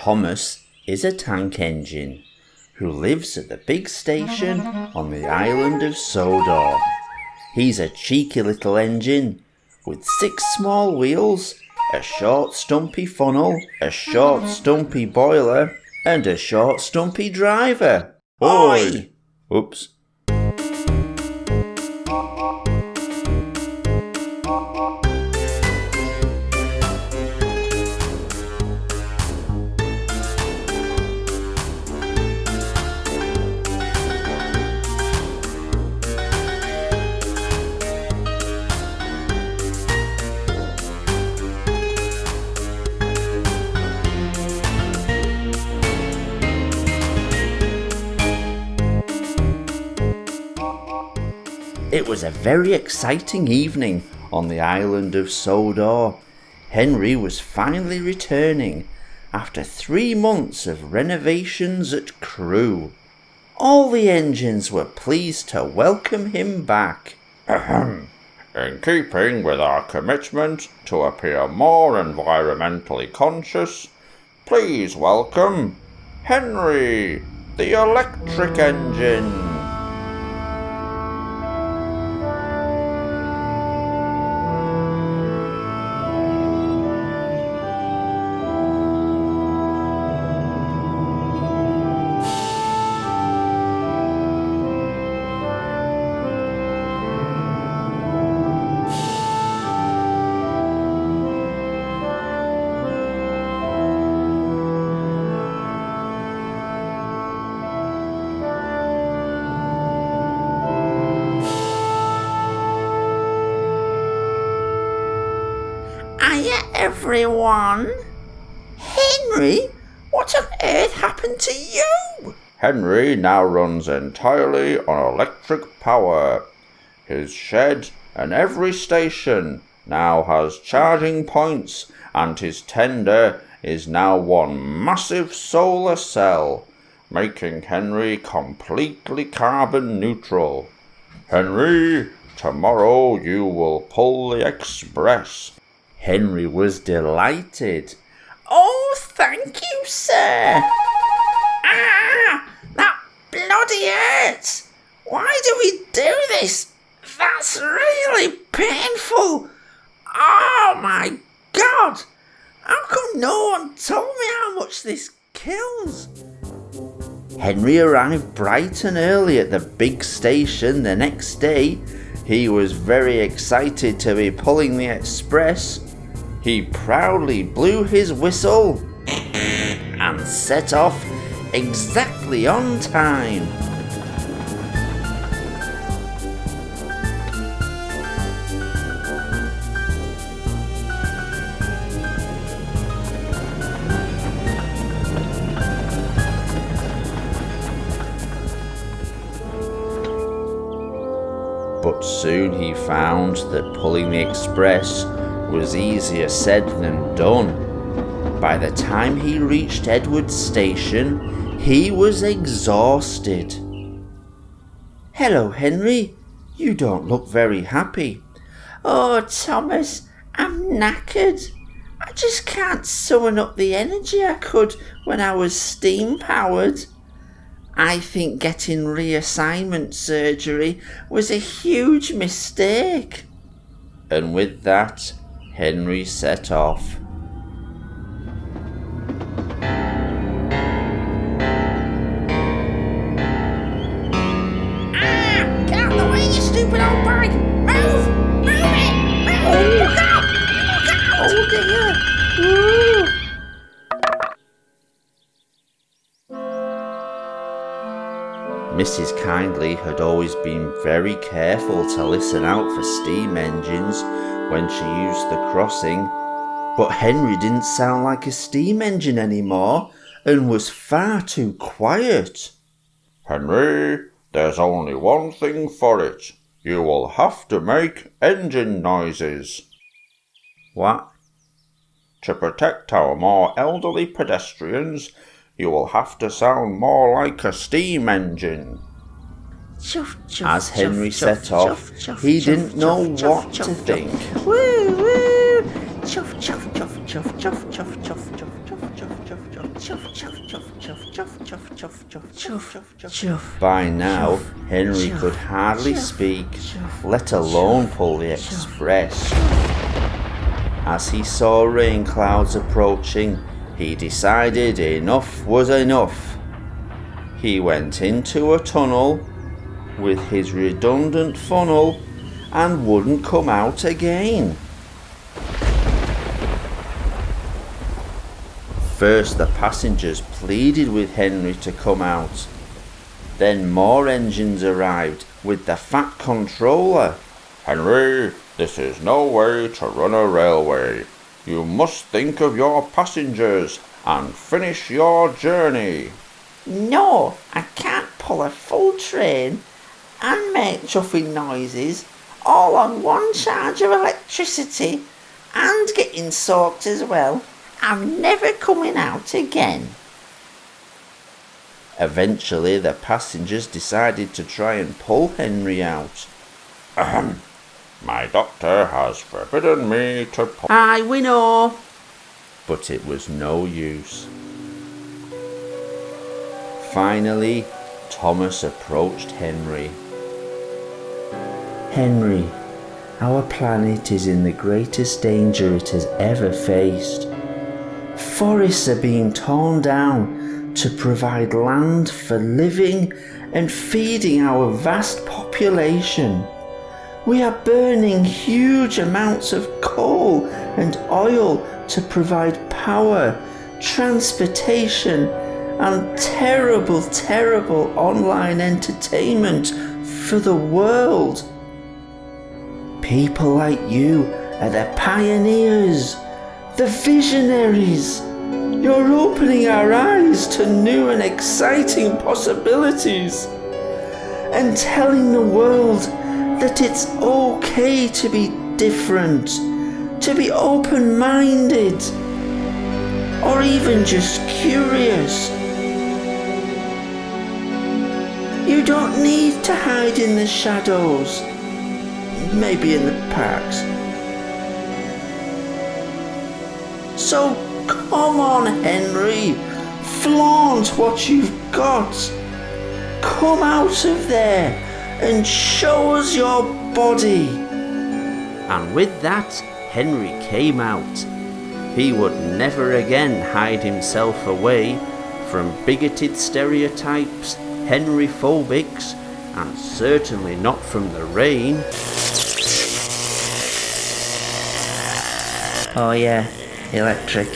Thomas is a tank engine who lives at the big station on the island of Sodor. He's a cheeky little engine with 6 small wheels, a short stumpy funnel, a short stumpy boiler, and a short stumpy driver. Oi! Oops. It was a very exciting evening on the island of Sodor. Henry was finally returning after 3 months of renovations at Crewe. All the engines were pleased to welcome him back. In keeping with our commitment to appear more environmentally conscious, please welcome Henry, the electric engine. Hiya everyone. Henry, what on earth happened to you? Henry now runs entirely on electric power. His shed and every station now has charging points, and his tender is now one massive solar cell, making Henry completely carbon neutral. Henry, tomorrow you will pull the express. Henry was delighted. Oh, thank you, sir. Ah, that bloody hurts. Why do we do this? That's really painful. Oh my God. How come no one told me how much this kills? Henry arrived bright and early at the big station the next day. He was very excited to be pulling the express. He proudly blew his whistle and set off exactly on time. But soon he found that pulling the express was easier said than done. By the time he reached Edward's station, he was exhausted. Hello, Henry. You don't look very happy. Oh, Thomas, I'm knackered. I just can't summon up the energy I could when I was steam-powered. I think getting reassignment surgery was a huge mistake. And with that, Henry set off. Get out of the way, you stupid old bike! Move! Move it! Move! Look out! Look out! Oh dear! Ooh. Mrs. Kindly had always been very careful to listen out for steam engines when she used the crossing, but Henry didn't sound like a steam engine anymore and was far too quiet. Henry, there's only one thing for it. You will have to make engine noises. What? To protect our more elderly pedestrians, you will have to sound more like a steam engine. Chuff, chuff, As Henry chuff, set chuff, off, chuff, he chuff, didn't chuff, know chuff, what chuff, to chuff. think. Woo, woo! Chuff, chuff, chuff, chuff, chuff, chuff, chuff, chuff, chuff, chuff, chuff, chuff, chuff, By now, Henry could hardly speak, let alone pull the express. As he saw rain clouds approaching, he decided enough was enough. He went into a tunnel with his redundant funnel and wouldn't come out again. First the passengers pleaded with Henry to come out. Then more engines arrived with the Fat Controller. Henry, this is no way to run a railway. You must think of your passengers and finish your journey. No, I can't pull a full train and make chuffing noises all on one charge of electricity and getting soaked as well. I'm never coming out again. Eventually the passengers decided to try and pull Henry out. Ahem. My doctor has forbidden me to pull. Aye, we know. But it was no use. Finally, Thomas approached Henry. Henry, our planet is in the greatest danger it has ever faced. Forests are being torn down to provide land for living and feeding our vast population. We are burning huge amounts of coal and oil to provide power, transportation, and terrible online entertainment for the world. People like you are the pioneers, the visionaries. You're opening our eyes to new and exciting possibilities and telling the world that it's okay to be different, to be open-minded, or even just curious. You don't need to hide in the shadows, maybe in the parks. So come on, Henry, flaunt what you've got. Come out of there and show us your body. And with that, Henry came out. He would never again hide himself away from bigoted stereotypes, Henry-phobics, and certainly not from the rain. Oh yeah, electric.